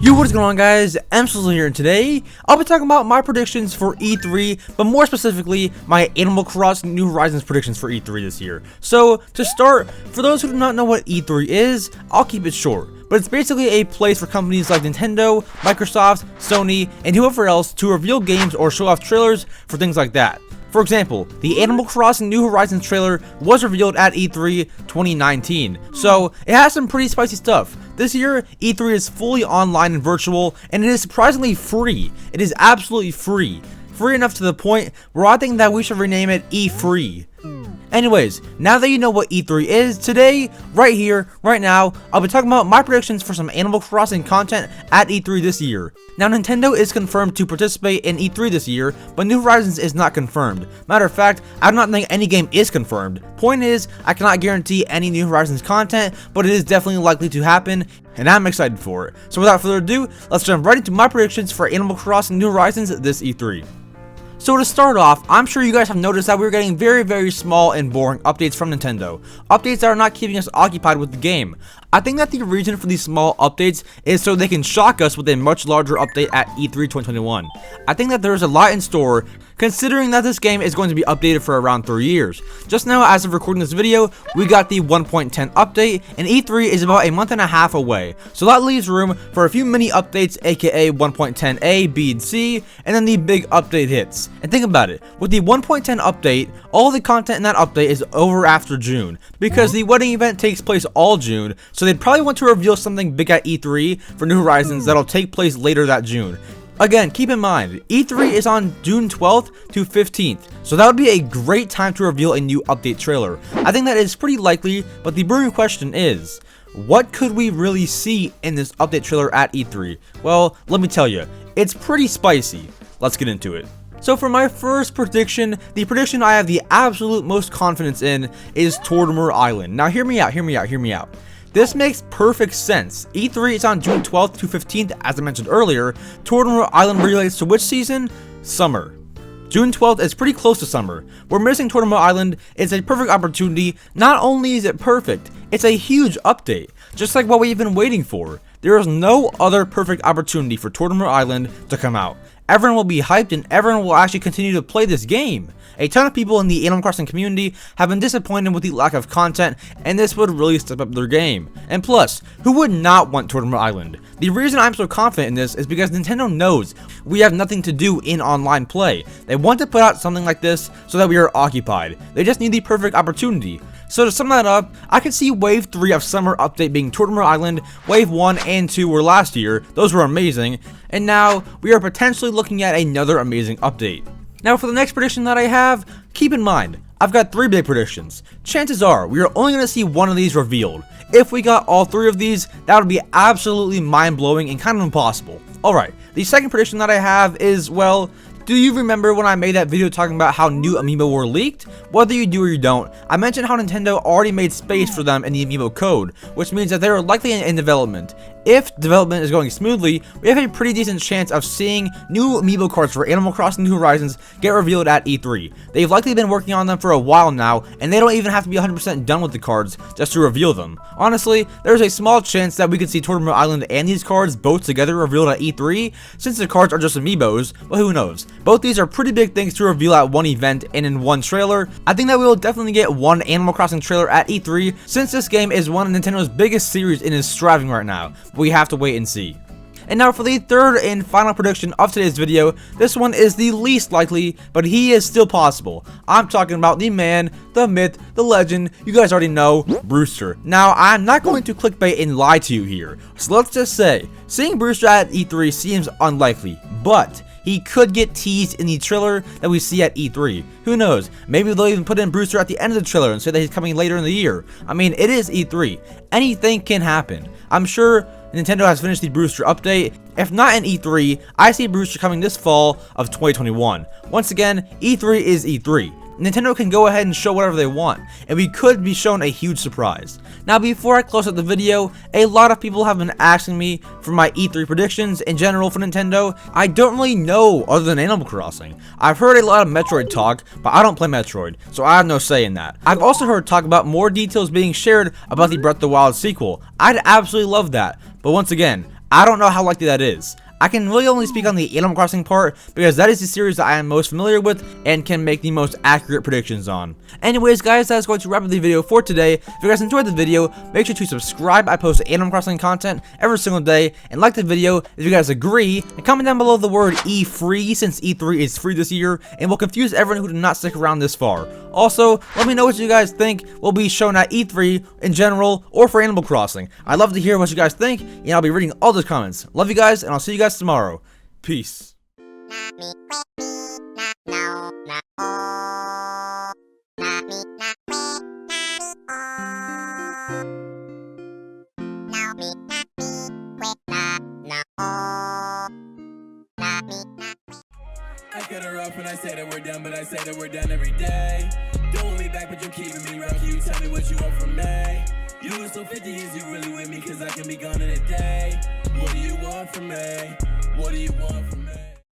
Yo, what is going on, guys? EmSwizzle here, and today I'll be talking about my predictions for E3, but more specifically, my Animal Crossing New Horizons predictions for E3 this year. So, to start, for those who do not know what E3 is, I'll keep it short. But it's basically a place for companies like Nintendo, Microsoft, Sony, and whoever else to reveal games or show off trailers for things like that. For example, the Animal Crossing New Horizons trailer was revealed at E3 2019, so it has some pretty spicy stuff. This year, E3 is fully online and virtual, and it is surprisingly free. It is absolutely free. Free enough to the point where I think that we should rename it E-Free. Anyways, now that you know what E3 is, today, right here, right now, I'll be talking about my predictions for some Animal Crossing content at E3 this year. Now, Nintendo is confirmed to participate in E3 this year, but New Horizons is not confirmed. Matter of fact, I do not think any game is confirmed. Point is, I cannot guarantee any New Horizons content, but it is definitely likely to happen, and I'm excited for it. So without further ado, let's jump right into my predictions for Animal Crossing New Horizons this E3. So to start off, I'm sure you guys have noticed that we're getting very small and boring updates from Nintendo. Updates that are not keeping us occupied with the game. I think that the reason for these small updates is so they can shock us with a much larger update at E3 2021. I think that there's a lot in store, considering that this game is going to be updated for around 3 years. Just now, as of recording this video, we got the 1.10 update, and E3 is about a month and a half away. So that leaves room for a few mini updates, aka 1.10a, b, and c, and then the big update hits. And think about it, with the 1.10 update, all the content in that update is over after June, because the wedding event takes place all June, so they'd probably want to reveal something big at E3 for New Horizons that'll take place later that June. Again, keep in mind, E3 is on June 12th to 15th, so that would be a great time to reveal a new update trailer. I think that is pretty likely, but the burning question is, what could we really see in this update trailer at E3? Well, let me tell you, it's pretty spicy. Let's get into it. So for my first prediction, the prediction I have the absolute most confidence in is Tortimer Island. Now hear me out. This makes perfect sense. E3 is on June 12th to 15th, as I mentioned earlier. Tortimer Island relates to which season? Summer. June 12th is pretty close to summer. We're missing Tortimer Island. It's a perfect opportunity. Not only is it perfect, it's a huge update, just like what we've been waiting for. There is no other perfect opportunity for Tortimer Island to come out. Everyone will be hyped and everyone will actually continue to play this game. A ton of people in the Animal Crossing community have been disappointed with the lack of content, and this would really step up their game. And plus, who would not want Tortimer Island? The reason I'm so confident in this is because Nintendo knows we have nothing to do in online play. They want to put out something like this so that we are occupied. They just need the perfect opportunity. So to sum that up, I can see Wave 3 of Summer Update being Tortimer Island. Wave 1 and 2 were last year, those were amazing, and now we are potentially looking at another amazing update. Now for the next prediction that I have, keep in mind, I've got 3 big predictions. Chances are, we are only going to see one of these revealed. If we got all 3 of these, that would be absolutely mind-blowing and kind of impossible. Alright, the second prediction that I have is, well, do you remember when I made that video talking about how new amiibo were leaked? Whether you do or you don't, I mentioned how Nintendo already made space for them in the amiibo code, which means that they are likely in development. If development is going smoothly, we have a pretty decent chance of seeing new amiibo cards for Animal Crossing New Horizons get revealed at E3. They've likely been working on them for a while now, and they don't even have to be 100% done with the cards just to reveal them. Honestly, there's a small chance that we could see Tortimer Island and these cards both together revealed at E3, since the cards are just amiibos, but who knows. Both these are pretty big things to reveal at one event and in one trailer. I think that we will definitely get one Animal Crossing trailer at E3, since this game is one of Nintendo's biggest series and is thriving right now. We have to wait and see. And now for the third and final prediction of today's video. This one is the least likely, but he is still possible. I'm talking about the man, the myth, the legend, you guys already know, Brewster. Now, I'm not going to clickbait and lie to you here, so let's just say, seeing Brewster at E3 seems unlikely, but he could get teased in the trailer that we see at E3. Who knows? Maybe they'll even put in Brewster at the end of the trailer and say that he's coming later in the year. I mean, it is E3. Anything can happen. I'm sure Nintendo has finished the Brewster update. If not in E3, I see Brewster coming this fall of 2021. Once again, E3 is E3. Nintendo can go ahead and show whatever they want, and we could be shown a huge surprise. Now, before I close out the video, a lot of people have been asking me for my E3 predictions in general for Nintendo. I don't really know other than Animal Crossing. I've heard a lot of Metroid talk, but I don't play Metroid, so I have no say in that. I've also heard talk about more details being shared about the Breath of the Wild sequel. I'd absolutely love that, but once again, I don't know how likely that is. I can really only speak on the Animal Crossing part because that is the series that I am most familiar with and can make the most accurate predictions on. Anyways guys, that's going to wrap up the video for today. If you guys enjoyed the video, make sure to subscribe. I post Animal Crossing content every single day, and like the video if you guys agree, and comment down below the word E-free since E3 is free this year and will confuse everyone who did not stick around this far. Also, let me know what you guys think will be shown at E3 in general or for Animal Crossing. I'd love to hear what you guys think, and I'll be reading all those comments. Love you guys, and I'll see you guys tomorrow. Peace. I cut her off when I say that we're done, but I say that we're done every day. Don't want me back, but you're keeping me rough. You tell me what you want from me. You were so 50 years, you really with me, cause I can be gone in a day. What do you want from me? What do you want from me?